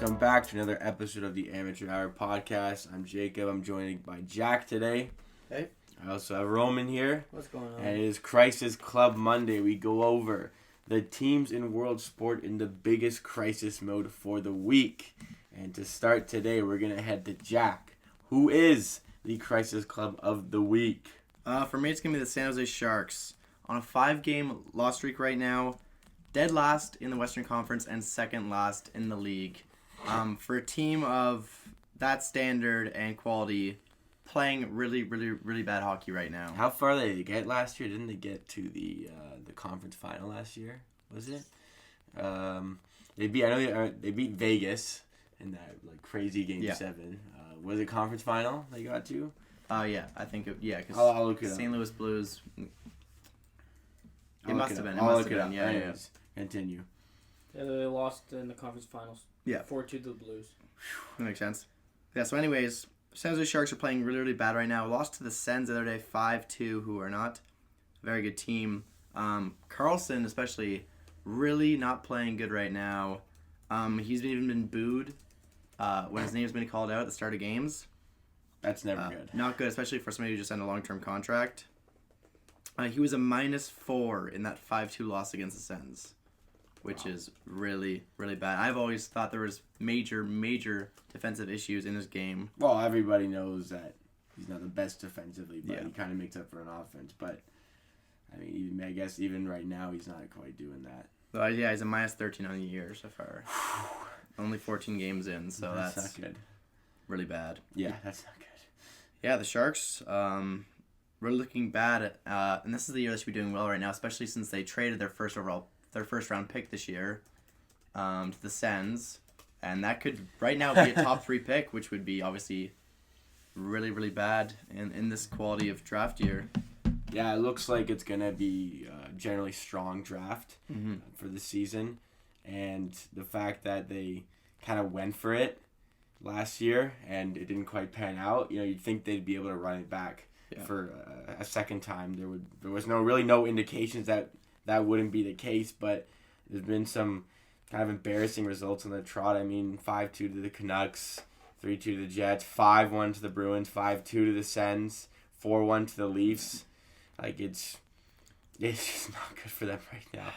Welcome back to another episode of the Amateur Hour Podcast. I'm Jacob. I'm joined by Jack today. Hey. I also have Roman here. What's going on? And it is Crisis Club Monday. We go over the teams in world sport in the biggest crisis mode for the week. And to start today, we're going to head to Jack. Who is the Crisis Club of the week? For me, it's going to be the San Jose Sharks. On a 5-game loss streak right now. Dead last in the Western Conference and second last in the league. For a team of that standard and quality, playing really, really, really bad hockey right now. How far did they get last year? Didn't they get to the conference final last year? Was it? They beat Vegas in that crazy game 7. Was it conference final they got to? Yeah, I think because I'll look it up. St. Louis Blues. It must have been. I'll look it up. Yeah. Continue. Yeah, they lost in the conference finals. Yeah. 4-2 to the Blues. That makes sense. Yeah, so anyways, San Jose Sharks are playing really, really bad right now. Lost to the Sens the other day, 5-2, who are not a very good team. Carlson, especially, really not playing good right now. He's even been booed when his name's been called out at the start of games. That's never good. Not good, especially for somebody who just signed a long-term contract. He was a -4 in that 5-2 loss against the Sens, which is really, really bad. I've always thought there was major, major defensive issues in his game. Well, everybody knows that he's not the best defensively, but Yeah. he kind of makes up for an offense. But, I guess even right now he's not quite doing that. But yeah, he's a -13 on the year so far. Only 14 games in, so that's not good. really bad. Yeah, that's not good. Yeah, the Sharks, really looking bad. And this is the year they should be doing well right now, especially since they traded their first round pick this year to the Sens. And that could right now be a top 3 pick, which would be obviously really, really bad in this quality of draft year. Yeah, it looks like it's going to be a generally strong draft for the season. And the fact that they kind of went for it last year and it didn't quite pan out, you'd think they'd be able to run it back for a second time. There was no indications that wouldn't be the case, but there's been some kind of embarrassing results on the trot. 5-2 to the Canucks, 3-2 to the Jets, 5-1 to the Bruins, 5-2 to the Sens, 4-1 to the Leafs. It's just not good for them right now.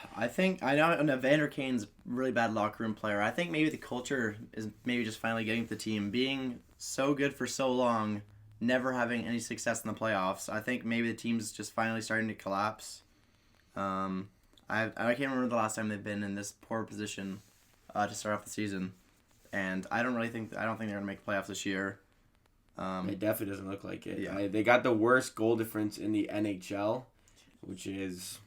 I know Evander Kane's a really bad locker room player. I think maybe the culture is maybe just finally getting to the team. Being so good for so long, never having any success in the playoffs. I think maybe the team's just finally starting to collapse. I can't remember the last time they've been in this poor position to start off the season. And I don't think they're gonna make playoffs this year. It definitely doesn't look like it. Yeah. They got the worst goal difference in the NHL, which is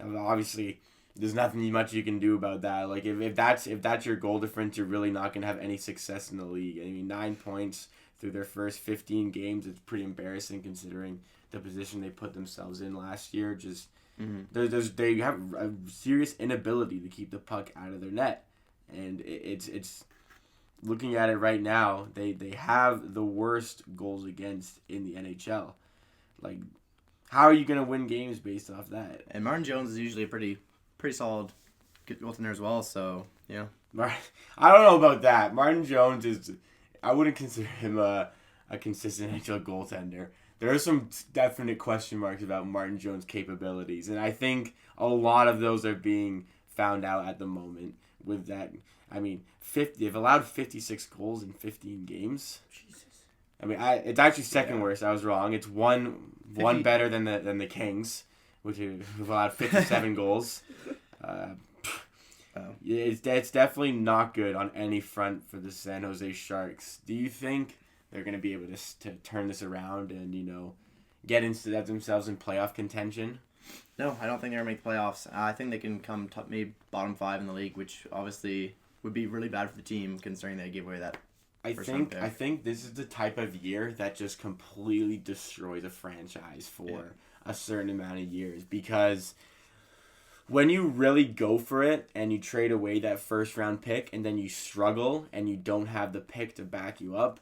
obviously there's nothing much you can do about that. If that's your goal difference, you're really not gonna have any success in the league. 9 points through their first 15 games. It's pretty embarrassing considering the position they put themselves in last year. Just they have a serious inability to keep the puck out of their net, and it's looking at it right now. They have the worst goals against in the NHL. How are you gonna win games based off that? And Martin Jones is usually a pretty solid goaltender as well. So yeah. I don't know about that. Martin Jones is. I wouldn't consider him a consistent NHL goaltender. There are some definite question marks about Martin Jones' capabilities, and I think a lot of those are being found out at the moment with that. They've allowed 56 goals in 15 games. Jesus. It's actually second worst. I was wrong. It's one better than the Kings, which have allowed 57 goals. It's definitely not good on any front for the San Jose Sharks. Do you think they're going to be able to turn this around and get themselves in playoff contention? No, I don't think they're going to make playoffs. I think they can come maybe bottom 5 in the league, which obviously would be really bad for the team considering they gave away that. I think this is the type of year that just completely destroys a franchise for a certain amount of years, because when you really go for it and you trade away that first round pick and then you struggle and you don't have the pick to back you up,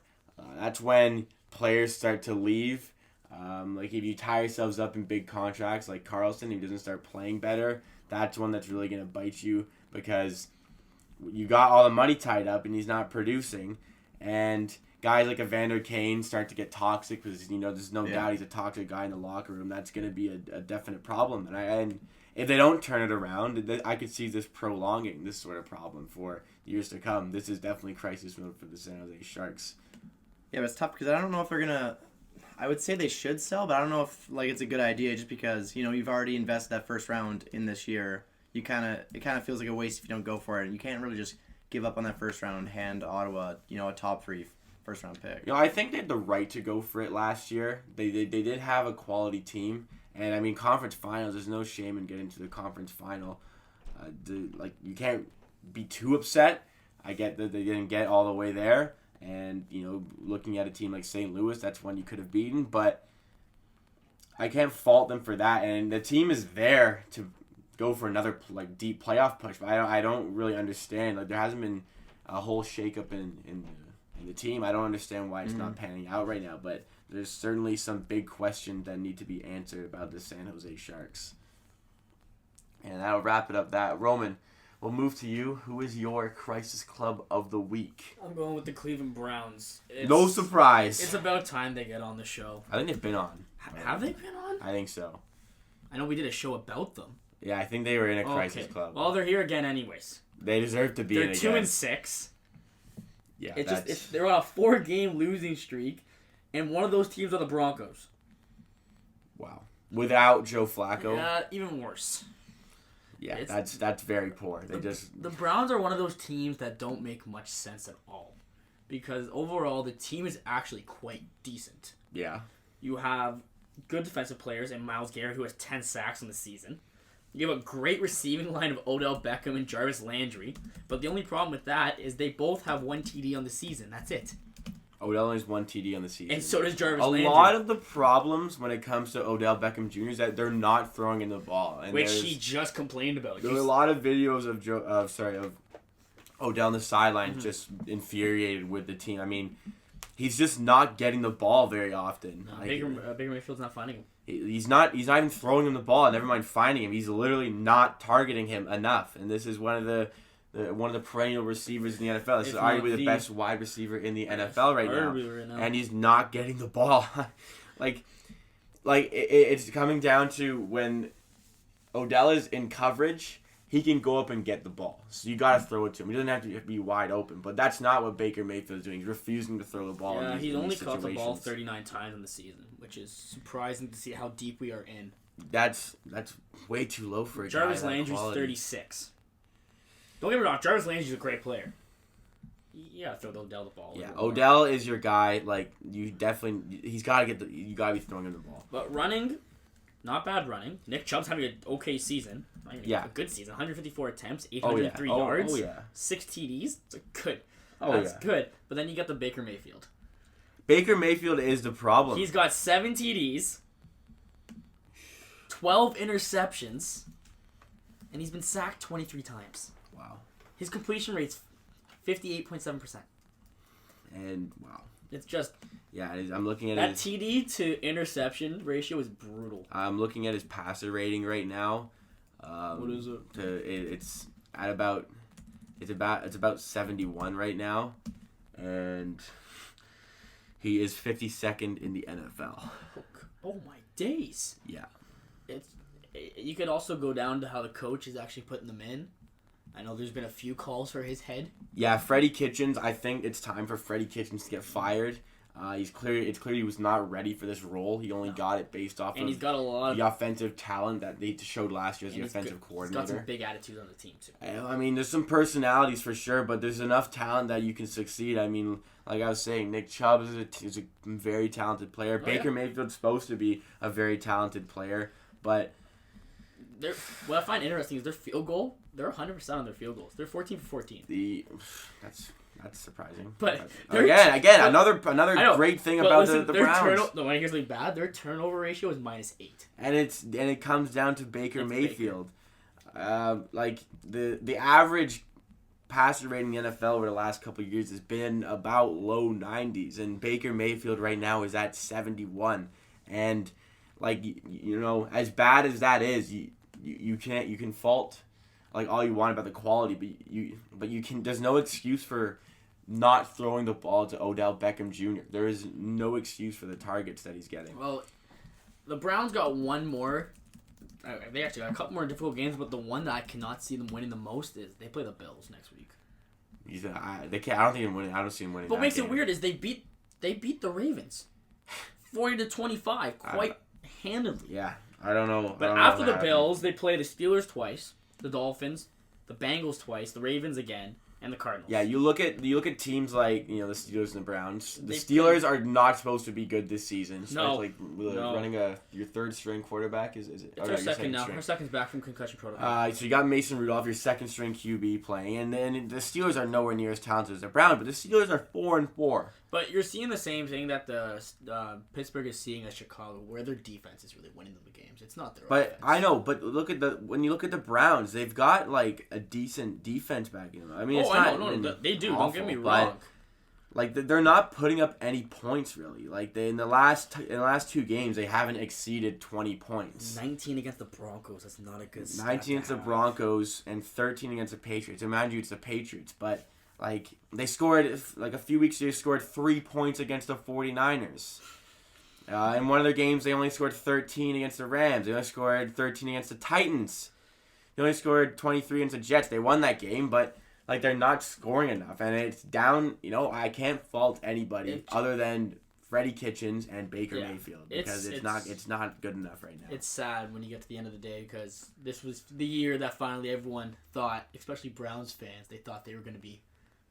that's when players start to leave. If you tie yourselves up in big contracts like Carlson, who doesn't start playing better, that's one that's really going to bite you, because you got all the money tied up and he's not producing, and guys like Evander Kane start to get toxic because there's no doubt he's a toxic guy in the locker room. That's going to be a definite problem, and if they don't turn it around, I could see this prolonging this sort of problem for years to come. This is definitely crisis mode for the San Jose Sharks. Yeah, but it's tough because I don't know if they're gonna. I would say they should sell, but I don't know if it's a good idea just because you've already invested that first round in this year. It kind of feels like a waste if you don't go for it, and you can't really just give up on that first round and hand Ottawa a top 3 first round pick. I think they had the right to go for it last year. They did have a quality team, and I mean conference finals. There's no shame in getting to the conference final. You can't be too upset. I get that they didn't get all the way there. And, looking at a team like St. Louis, that's one you could have beaten. But I can't fault them for that. And the team is there to go for another, deep playoff push. But I don't really understand. There hasn't been a whole shakeup in the team. I don't understand why it's not panning out right now. But there's certainly some big questions that need to be answered about the San Jose Sharks. And that'll wrap it up. Roman, we'll move to you. Who is your Crisis Club of the Week? I'm going with the Cleveland Browns. No surprise. It's about time they get on the show. I think they've been on. Have they been on? I think so. I know we did a show about them. Yeah, I think they were in a Crisis Club. Well, they're here again anyways. They deserve to be in again. They're 2-6. Yeah, they're on a 4-game losing streak, and one of those teams are the Broncos. Wow. Without Joe Flacco? Yeah, even worse. Yeah, that's very poor. The Browns are one of those teams that don't make much sense at all, because overall the team is actually quite decent. Yeah. You have good defensive players in Myles Garrett, who has 10 sacks in the season. You have a great receiving line of Odell Beckham and Jarvis Landry, but the only problem with that is they both have 1 TD on the season. That's it. Odell only has 1 TD on the season. And so does Jarvis Landry. A lot of the problems when it comes to Odell Beckham Jr. is that they're not throwing in the ball. And which he just complained about. There were a lot of videos of Odell on the sideline just infuriated with the team. I mean, he's just not getting the ball very often. No, Baker Mayfield's not finding him. He's not even throwing him the ball. Never mind finding him. He's literally not targeting him enough. And this is one of the perennial receivers in the NFL. This is arguably the best wide receiver in the NFL right now. And he's not getting the ball. It's coming down to when Odell is in coverage, he can go up and get the ball. So you got to throw it to him. He doesn't have to be wide open. But that's not what Baker Mayfield is doing. He's refusing to throw the ball. Yeah, he's only caught the ball 39 times in the season, which is surprising to see how deep we are in. That's way too low for a guy. Jarvis Landry's 36. Don't get me wrong, Jarvis Landry's a great player. You gotta throw Odell the ball. Yeah, Odell is your guy. You gotta be throwing him the ball. But running, not bad running. Nick Chubb's having an okay season. A good season. 154 attempts, 803 yards, 6 TDs. It's good. That's good. But then you got the Baker Mayfield. Baker Mayfield is the problem. He's got 7 TDs, 12 interceptions, and he's been sacked 23 times. Wow. His completion rate's 58.7%. And wow. It's just... Yeah, I'm looking at that TD to interception ratio is brutal. I'm looking at his passer rating right now. What is it? It's about 71 right now, and he is 52nd in the NFL. Oh my days! Yeah. You could also go down to how the coach is actually putting them in. I know there's been a few calls for his head. Yeah, Freddie Kitchens. I think it's time for Freddie Kitchens to get fired. It's clear he was not ready for this role. He only got it based off of he's got a lot the offensive talent that they showed last year as the offensive coordinator. He's got some big attitudes on the team, too. I mean, there's some personalities for sure, but there's enough talent that you can succeed. I mean, like I was saying, Nick Chubb is a very talented player. Baker Mayfield's supposed to be a very talented player, but... What I find interesting is their field goal. They're 100% on their field goals. They're 14 for 14. That's surprising. But again, another great thing about the Browns. No, here's something bad. Their turnover ratio is -8. And it comes down to Baker Mayfield. The average passer rating in the NFL over the last couple of years has been about low 90s, and Baker Mayfield right now is at 71. And as bad as that is, you can fault like all you want about the quality, but you can. There's no excuse for not throwing the ball to Odell Beckham Jr. There is no excuse for the targets that he's getting. Well, the Browns got one more. They actually got a couple more difficult games, but the one that I cannot see them winning the most is they play the Bills next week. They can't. I don't think they're winning. I don't see them winning. But what makes game. it weird is they beat the Ravens, 40-25, quite handedly. Yeah, I don't know. But after the Bills, they play the Steelers twice, the Dolphins, the Bengals twice, the Ravens again, and the Cardinals. Yeah, you look at teams like the Steelers and the Browns. The Steelers are not supposed to be good this season. Especially running your third string quarterback is it? It's our second now. Our second's back from concussion protocol. So you got Mason Rudolph, your second string QB playing, and then the Steelers are nowhere near as talented as the Browns, but the Steelers are 4-4. But you're seeing the same thing that the Pittsburgh is seeing at Chicago, where their defense is really winning the games. It's not their offense. I know, but when you look at the Browns, they've got like a decent defense backing them. I mean, they do. Awful, don't get me wrong. Like they're not putting up any points really. Like in the last 2 games, they haven't exceeded 20 points. 19 against the Broncos. That's not a good stat. 19 against the Broncos and 13 against the Patriots. And mind you, it's the Patriots, but like they scored like a few weeks ago. They scored 3 points against the 49ers. In one of their games, they only scored 13 against the Rams. They only scored 13 against the Titans. They only scored 23 against the Jets. They won that game, but like they're not scoring enough, and it's down. I can't fault anybody other than Freddie Kitchens and Baker Mayfield because it's not good enough right now. It's sad when you get to the end of the day because this was the year that finally everyone thought, especially Browns fans, they thought they were going to be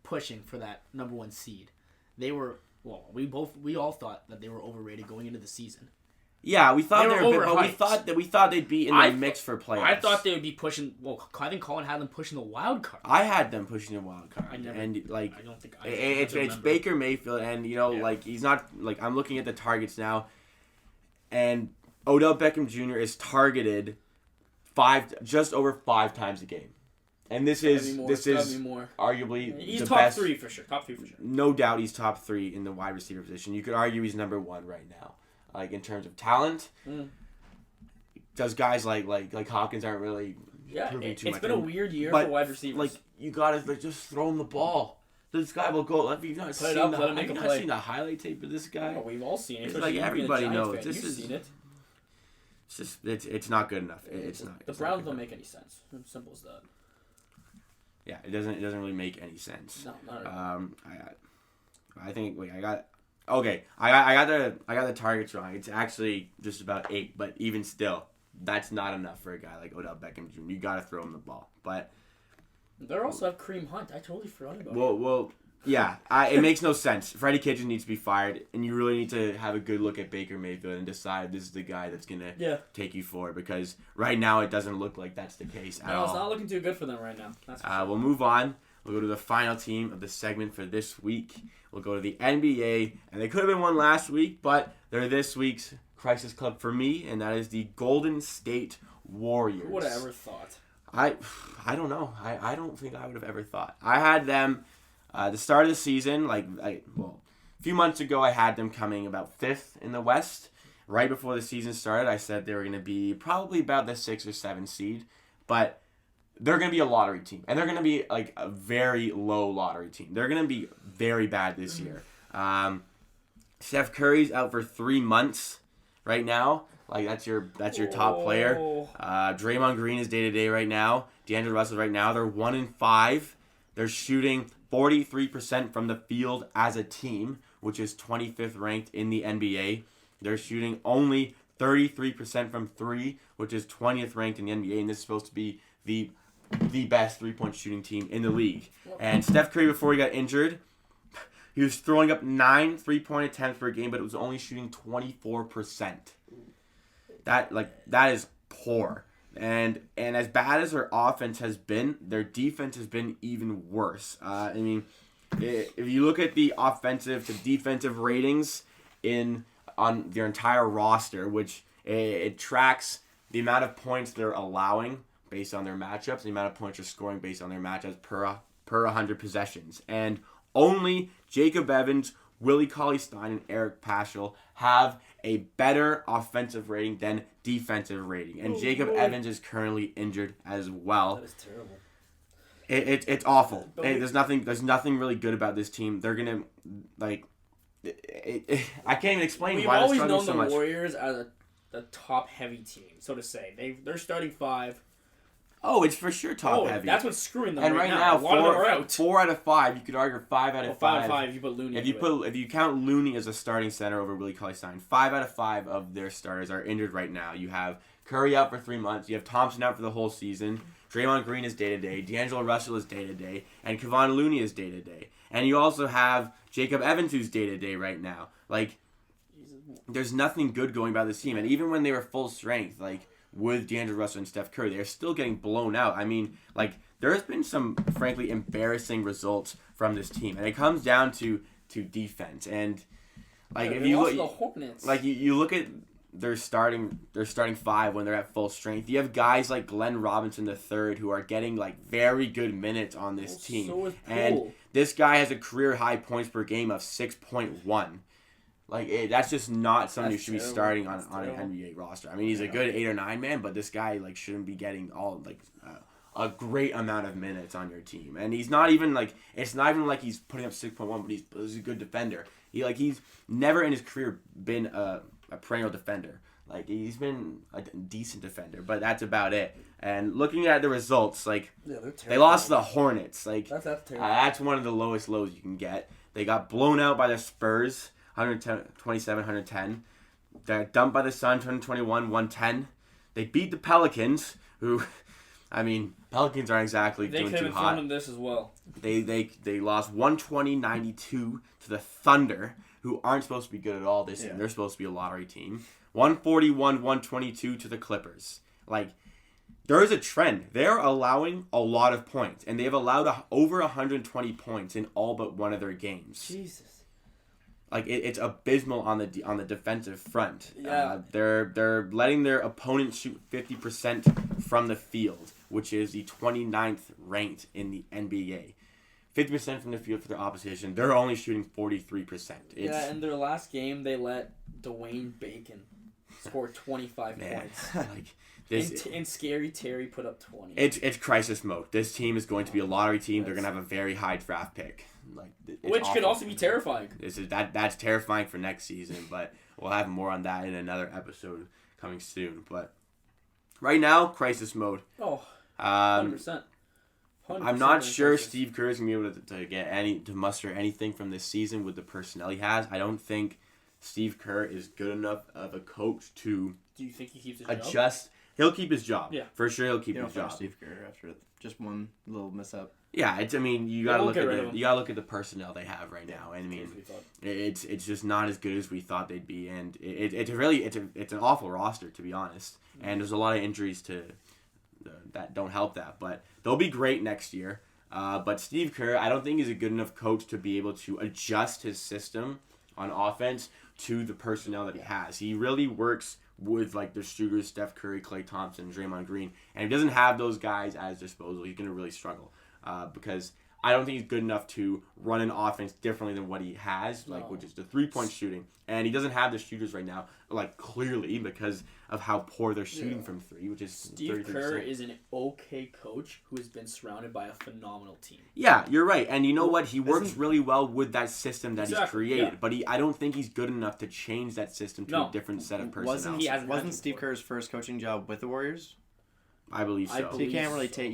pushing for that number 1 seed. They were. Well, we all thought that they were overrated going into the season. Yeah, we thought they were, but we thought they'd be in the mix for playoffs. I thought they would be pushing. Well, I think Colin had them pushing the wild card. I had them pushing the wild card, I don't think it's Baker Mayfield, and like he's not like I'm looking at the targets now, and Odell Beckham Jr. is targeted just over 5 times a game. And this is arguably he's the top best. 3 for sure. Top 3 for sure. No doubt, he's top 3 in the wide receiver position. You could argue he's number 1 right now, like in terms of talent. Does guys like Hopkins aren't really proving too much. It's been a weird year for wide receivers. Like you gotta just throw him the ball. This guy will go. Have you not seen the highlight tape of this guy? Oh, we've all seen it. It's like everybody knows. You've seen it. It's just it's not good enough. It's not. The Browns don't make any sense. Simple as that. Yeah, it doesn't really make any sense. No, not at all. I think I got the targets wrong. It's actually just about 8, but even still, that's not enough for a guy like Odell Beckham Jr. You got to throw him the ball. But they also have Kareem Hunt. I totally forgot about it. Well, yeah, it makes no sense. Freddie Kitchens needs to be fired, and you really need to have a good look at Baker Mayfield and decide this is the guy that's going to take you forward, because right now it doesn't look like that's the case at all. No, it's not looking too good for them right now. That's for sure. We'll move on. We'll go to the final team of the segment for this week. We'll go to the NBA, and they could have been one last week, but they're this week's Crisis Club for me, and that is the Golden State Warriors. Who would have ever thought? I don't know. I don't think I would have ever thought. I had them the start of the season, a few months ago, I had them coming about 5th in the West. Right before the season started, I said they were going to be probably about the 6 or 7 seed, but they're going to be a lottery team, and they're going to be like a very low lottery team. They're going to be very bad this year. Steph Curry's out for 3 months right now. Like that's your top player. Draymond Green is day-to-day right now. D'Angelo Russell right now. They're 1-5. They're shooting 43% from the field as a team, which is 25th ranked in the NBA. They're shooting only 33% from 3, which is 20th ranked in the NBA, and this is supposed to be the best three-point shooting team in the league. And Steph Curry, before he got injured, he was throwing up 9 3-point attempts per game, but it was only shooting 24%. That is poor. And as bad as their offense has been, their defense has been even worse. I mean, if you look at the offensive to defensive ratings on their entire roster, which it tracks the amount of points they're allowing based on their matchups, the amount of points they're scoring based on their matchups per 100 possessions. And only Jacob Evans, Willie Cauley-Stein, and Eric Paschal have a better offensive rating than defensive rating. And Jacob Evans is currently injured as well. That is terrible. It's awful. There's nothing really good about this team. They're gonna I can't even explain We've why they're always struggling known so the much. Warriors as a top heavy team, so to say. They're starting 5. Oh, it's for sure top heavy. That's what's screwing them And right now, A lot of them are out. 4 out of 5. You could argue 5 out of 5. 5 out of 5 if you put Looney. If you count Looney as a starting center over Willie Cauley-Stein, 5 out of 5 of their starters are injured right now. You have Curry out for 3 months. You have Thompson out for the whole season. Draymond Green is day-to-day. D'Angelo Russell is day-to-day. And Kevon Looney is day-to-day. And you also have Jacob Evans who's day-to-day right now. Like, there's nothing good going about this team. And even when they were full strength, like, with D'Angelo Russell and Steph Curry, they're still getting blown out. I mean, like, there has been some, frankly, embarrassing results from this team. And it comes down to defense. And, like, if you look... the Hornets. Like, you look at their starting 5 when they're at full strength. You have guys like Glenn Robinson III who are getting like very good minutes on this team. So is and this guy has a career high points per game of 6.1. Like that's just not something you should be starting on an NBA roster. I mean, he's a good 8 or 9 man, but this guy like shouldn't be getting all like a great amount of minutes on your team. And he's not even like it's not even like he's putting up 6.1, but he's a good defender. He's never in his career been a perennial defender. Like, he's been a decent defender, but that's about it. And looking at the results, like, they lost to the Hornets. Like, that's terrible. That's one of the lowest lows you can get. They got blown out by the Spurs, 127-110. They're dumped by the Suns, 121-110. They beat the Pelicans, who, I mean, Pelicans aren't exactly doing too hot. They could have thrown in this as well. They lost 120-92 to the Thunder, who aren't supposed to be good at all this year. They're supposed to be a lottery team. 141-122 to the Clippers. Like, there is a trend. They're allowing a lot of points, and they've allowed over 120 points in all but one of their games. Jesus. Like, it's abysmal on the defensive front. Yeah. They're letting their opponents shoot 50% from the field, which is the 29th ranked in the NBA. 50% from the field for their opposition. They're only shooting 43%. In their last game, they let Dwayne Bacon score 25 points. Like this, and Scary Terry put up 20. It's crisis mode. This team is going to be a lottery team. They're going to have a very high draft pick. Like, which could also be terrifying. That's terrifying for next season, but we'll have more on that in another episode coming soon. But right now, crisis mode. 100%. I'm not sure Steve Kerr is going to be able to muster anything from this season with the personnel he has. I don't think Steve Kerr is good enough of a coach to Do you think he keeps his adjust. job? He'll keep his job. Yeah. For sure he'll keep his job. Steve Kerr after just one little mess up. Yeah, you gotta look at the personnel they have right now, and I mean, it's just not as good as we thought they'd be, and it's an awful roster, to be honest, and there's a lot of injuries that don't help that, but they'll be great next year. But Steve Kerr, I don't think he's a good enough coach to be able to adjust his system on offense to the personnel that he has. He really works with like the shooters, Steph Curry, Klay Thompson, Draymond Green, and if he doesn't have those guys at his disposal, he's going to really struggle because I don't think he's good enough to run an offense differently than what he has, which is the 3-point shooting. And he doesn't have the shooters right now, like, clearly, because of how poor they're shooting from 3, which is Steve 33%. Kerr is an okay coach who has been surrounded by a phenomenal team. Yeah, you're right. And you know what? He works really well with that system that he's created. Yeah. But I don't think he's good enough to change that system to a different set of personnel. Wasn't Steve Kerr's first coaching job with the Warriors? I believe so. So you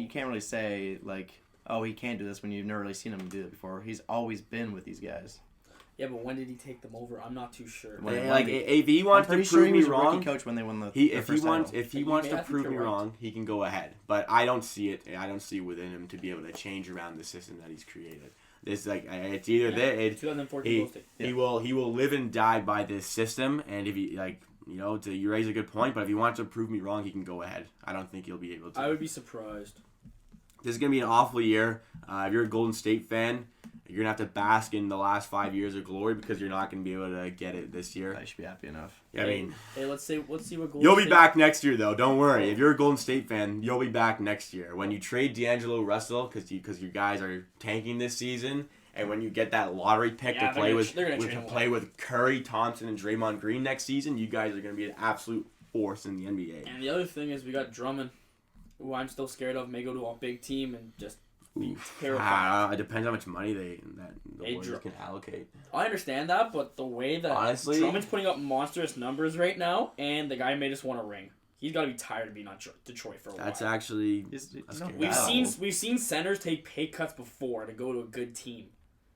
can't really say, like, oh, he can't do this when you've never really seen him do it before. He's always been with these guys. Yeah, but when did he take them over? I'm not too sure. If he wants to prove me wrong, coach when they won if he wants to prove me wrong, he can go ahead. But I don't see it. I don't see it within him to be able to change around the system that he's created. It's it's either that 2014 he will live and die by this system, and if he you raise a good point. But if he wants to prove me wrong, he can go ahead. I don't think he'll be able to. I would be surprised. This is going to be an awful year. If you're a Golden State fan, you're going to have to bask in the last 5 years of glory because you're not going to be able to get it this year. I should be happy enough. Yeah, let's see what Golden you'll State... be back next year, though. Don't worry. If you're a Golden State fan, you'll be back next year. When you trade D'Angelo Russell because you guys are tanking this season, And when you get that lottery pick Yeah, to play they're gonna trade him away. with Curry, Thompson, and Draymond Green next season, you guys are going to be an absolute force in the NBA. And the other thing is we got Drummond, who I'm still scared of, may go to a big team and just be terrified. It depends how much money the Hey, Warriors can allocate. I understand that, but the way that Honestly- Drummond's putting up monstrous numbers right now, and the guy may just want a ring. He's got to be tired of being on Detroit for a while. That's actually He's that's not scary. We've seen centers take pay cuts before to go to a good team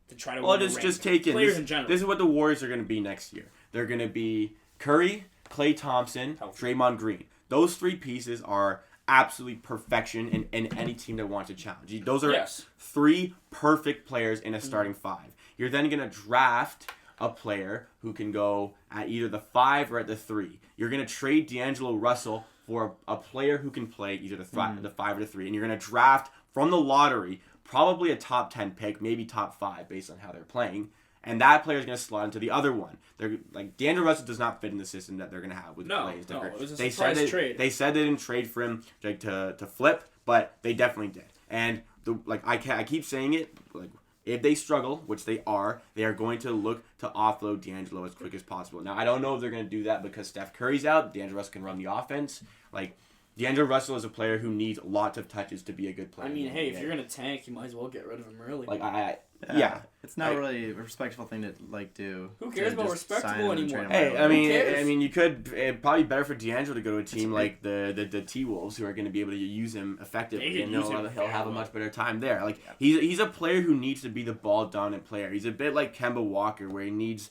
to try to Well, win a it's ring. just taken. Players This, in general. this is what the Warriors are going to be next year. They're going to be Curry, Klay Thompson, Healthy. Draymond Green. Those three pieces are absolutely perfection in any team that wants to challenge. Those are Yes. three perfect players in a starting five. You're then going to draft a player who can go at either the 5 or at the 3. You're going to trade D'Angelo Russell for a player who can play either the 5 or the 3. And you're going to draft from the lottery probably a top 10 pick, maybe top 5 based on how they're playing. And that player is going to slot into the other one. They're like D'Angelo Russell does not fit in the system that they're going to have with Klay and Steph Curry. it was a They surprise said trade. they said they didn't trade for him like to flip, but they definitely did. And I keep saying it, like if they struggle, which they are going to look to offload D'Angelo as quick as possible. Now I don't know if they're going to do that because Steph Curry's out. D'Angelo Russell can run the offense. Like D'Angelo Russell is a player who needs lots of touches to be a good player. I mean, in the hey, if NBA. you're gonna tank, you might as well get rid of him early. like yeah. It's not really a respectful thing to do. Who cares to about just respectable sign him and anymore? trade him Hey, right I away. mean, cares? you could it'd probably be better for D'Angelo to go to a team like the T Wolves, who are going to be able to use him They effectively, could and use him he'll have a very much better time there. Like he's a player who needs to be the ball dominant player. He's a bit like Kemba Walker, where he needs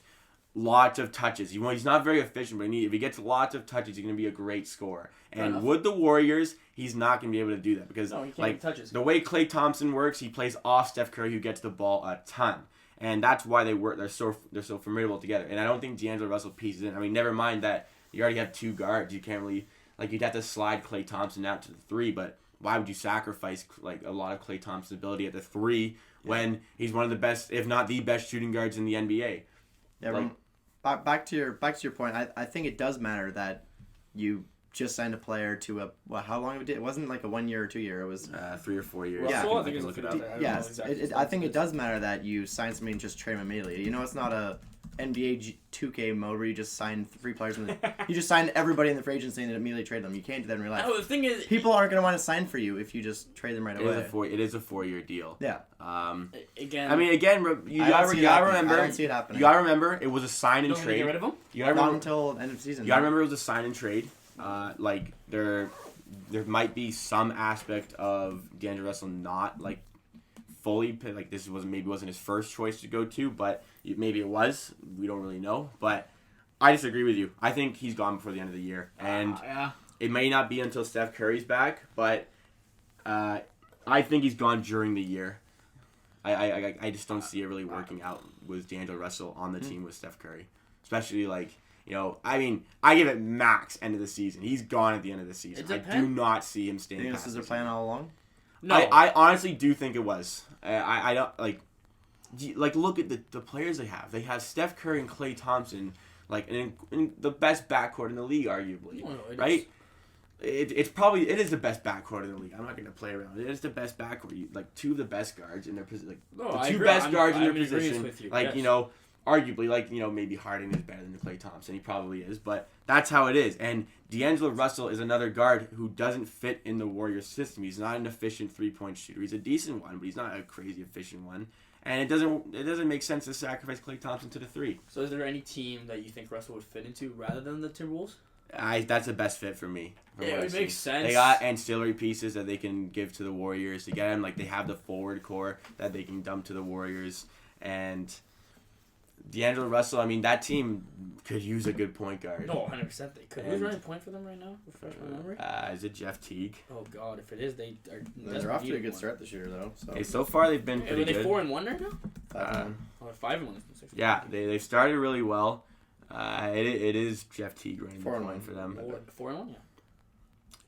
lots of touches. He's not very efficient, but if he gets lots of touches, he's going to be a great scorer. And enough. with the Warriors, he's not going to be able to do that because No, he can't like get touches. the way Klay Thompson works, he plays off Steph Curry, who gets the ball a ton. And that's why they're so formidable together. And I don't think D'Angelo Russell pieces in. I mean, never mind that you already have 2 guards. You can't really you'd have to slide Klay Thompson out to the 3, but why would you sacrifice like a lot of Klay Thompson's ability at the 3 when he's one of the best, if not the best, shooting guards in the NBA? Yeah, Like- back to your point. I think it does matter that you just signed a player to how long it wasn't like a 1 year or 2 year. It was 3 or 4 years. Yeah. Russell, I I think can it's look a it up. 50. I don't know yes. exactly I think it does matter that you sign somebody and just trade him immediately. You know, it's not a NBA 2K mode where you just sign 3 players and you just sign everybody in the free agency and then immediately trade them. You can't do that in real life. No, the thing is, People aren't going to want to sign for you if you just trade them right away. It is a 4-year deal. Yeah. again, I mean, again, you I don't gotta see it happening. remember. I don't see it happening. You gotta remember, it was a sign you and don't want to get rid trade. of him. You gotta Not remember. until end of season. You gotta remember it was a sign and trade. Like there might be some aspect of D'Angelo Russell not like fully like this wasn't his first choice to go to, but maybe it was. We don't really know. But I disagree with you. I think he's gone before the end of the year, and Yeah. it may not be until Steph Curry's back, but I think he's gone during the year. I just don't see it really working out with D'Angelo Russell on the team with Steph Curry, especially like. I mean, I give it max end of the season. He's gone at the end of the season. It I depends. do not see him staying You think past this is their the plan season. all along? No, I honestly do think it was. I don't like look at the players they have. They have Steph Curry and Klay Thompson, like in the best backcourt in the league, arguably, No, it is. right? It is the best backcourt in the league. I'm not gonna play around. It is the best backcourt. Like 2 of the best guards in their position. Like No, the I 2 agree. best I'm- guards in their I'm in agreement position. with you, Like yes. arguably, like maybe Harden is better than Klay Thompson. He probably is, but that's how it is. And D'Angelo Russell is another guard who doesn't fit in the Warriors system. He's not an efficient 3-point shooter. He's a decent one, but he's not a crazy efficient one. And it doesn't make sense to sacrifice Klay Thompson to the 3. So is there any team that you think Russell would fit into rather than the Timberwolves? That's the best fit for me. from Yeah, what I it see. makes sense. They got ancillary pieces that they can give to the Warriors to get him. Like they have the forward core that they can dump to the Warriors, and D'Angelo Russell. I mean, that team could use a good point guard. No, 100% they could. Who's And- running point for them right now? Refresh my memory. Is it Jeff Teague? Oh God, if it is, they are. They're off to a good start this year, though. So Okay, so far they've been Are pretty they good. 4-1 right now? 5-1. Oh, 5-1. Yeah, they've started really well. It is Jeff Teague running the 4-1 point for them. 4-1, yeah.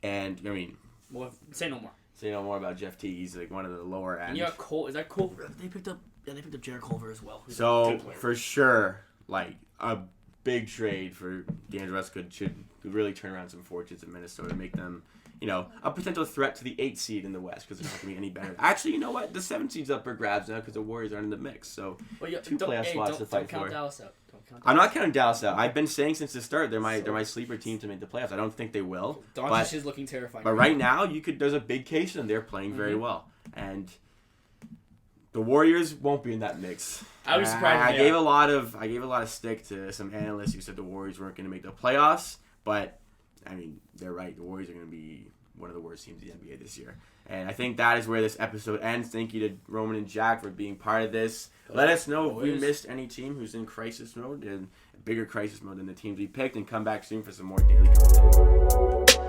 And I mean, Well, say no more. say no more about Jeff Teague. He's like one of the lower And end. you got Cole. Is that Culver? They picked up. Yeah, they picked up Jared Culver as well. who's a So good player. for sure, like a big trade for D'Angelo Russell should really turn around some fortunes in Minnesota, make them, a potential threat to the 8th seed in the West because they're not going to be any better. Actually, you know what? The 7th seed's up for grabs now because the Warriors aren't in the mix. So 2 playoff spots to fight don't count for. Dallas out. I'm not counting Dallas out. I've been saying since the start they're my sleeper team to make the playoffs. I don't think they will. Doncic is looking terrifying. But right now, there's a big case and they're playing very well. And the Warriors won't be in that mix. I was surprised. I gave a lot of stick to some analysts who said the Warriors weren't going to make the playoffs, but I mean they're right. The Warriors are going to be one of the worst teams in the NBA this year, and I think that is where this episode ends. Thank you to Roman and Jack for being part of this. Let us know if we missed any team who's in crisis mode, and a bigger crisis mode than the teams we picked, and come back soon for some more daily content.